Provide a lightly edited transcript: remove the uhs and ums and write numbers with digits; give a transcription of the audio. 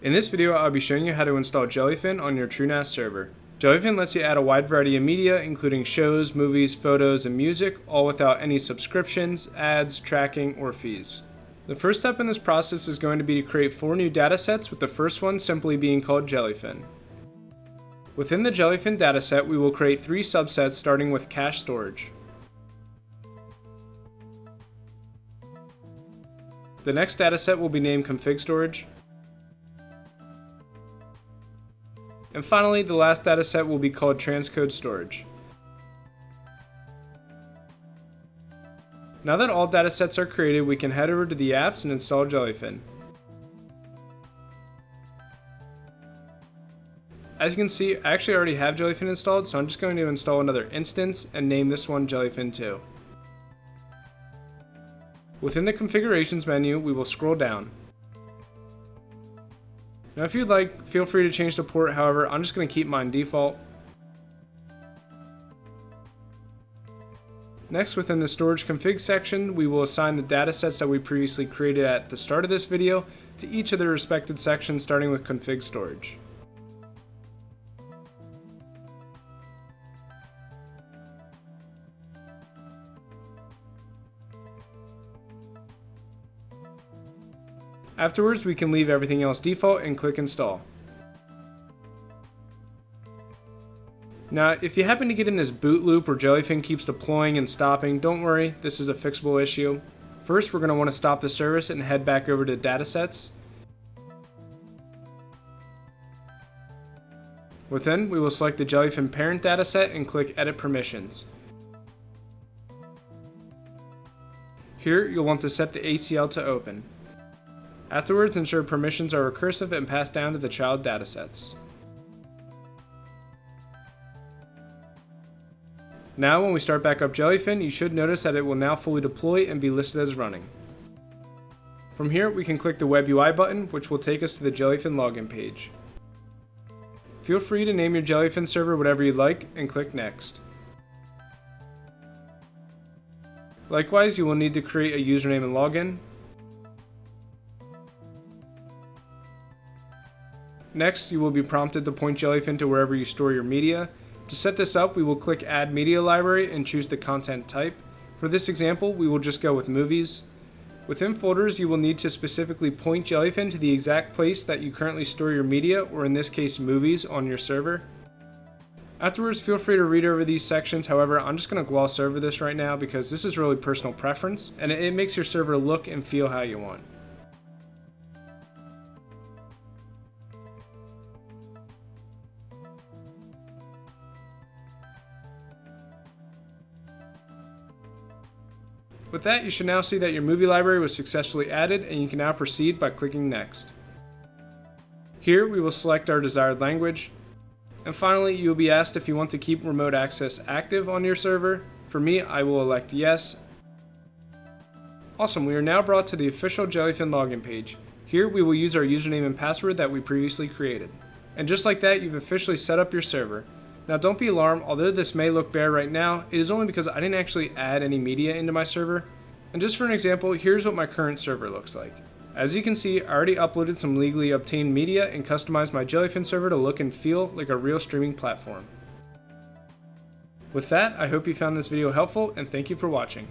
In this video, I'll be showing you how to install Jellyfin on your TrueNAS server. Jellyfin lets you add a wide variety of media, including shows, movies, photos, and music, all without any subscriptions, ads, tracking, or fees. The first step in this process is going to be to create 4 new datasets, with the first one simply being called Jellyfin. Within the Jellyfin dataset, we will create 3 subsets starting with cache storage. The next dataset will be named config storage. And finally, the last dataset will be called transcode storage. Now that all datasets are created, we can head over to the apps and install Jellyfin. As you can see, I actually already have Jellyfin installed, so I'm just going to install another instance and name this one Jellyfin 2. Within the configurations menu, we will scroll down. Now if you'd like, feel free to change the port, however, I'm just going to keep mine default. Next, within the storage config section, we will assign the datasets that we previously created at the start of this video to each of their respective sections, starting with config storage. Afterwards, we can leave everything else default and click install. Now, if you happen to get in this boot loop where Jellyfin keeps deploying and stopping, don't worry, this is a fixable issue. First, we're going to want to stop the service and head back over to datasets. Within, we will select the Jellyfin parent dataset and click edit permissions. Here, you'll want to set the ACL to open. Afterwards, ensure permissions are recursive and passed down to the child datasets. Now, when we start back up Jellyfin, you should notice that it will now fully deploy and be listed as running. From here, we can click the Web UI button, which will take us to the Jellyfin login page. Feel free to name your Jellyfin server whatever you'd like and click Next. Likewise, you will need to create a username and login. Next, you will be prompted to point Jellyfin to wherever you store your media. To set this up, we will click Add Media Library and choose the content type. For this example, we will just go with movies. Within folders, you will need to specifically point Jellyfin to the exact place that you currently store your media, or in this case, movies, on your server. Afterwards, feel free to read over these sections. However, I'm just going to gloss over this right now because this is really personal preference, and it makes your server look and feel how you want. With that, you should now see that your movie library was successfully added, and you can now proceed by clicking Next. Here, we will select our desired language. And finally, you will be asked if you want to keep remote access active on your server. For me, I will elect yes. Awesome, we are now brought to the official Jellyfin login page. Here, we will use our username and password that we previously created. And just like that, you've officially set up your server. Now don't be alarmed, although this may look bare right now, it is only because I didn't actually add any media into my server. And just for an example, here's what my current server looks like. As you can see, I already uploaded some legally obtained media and customized my Jellyfin server to look and feel like a real streaming platform. With that, I hope you found this video helpful, and thank you for watching.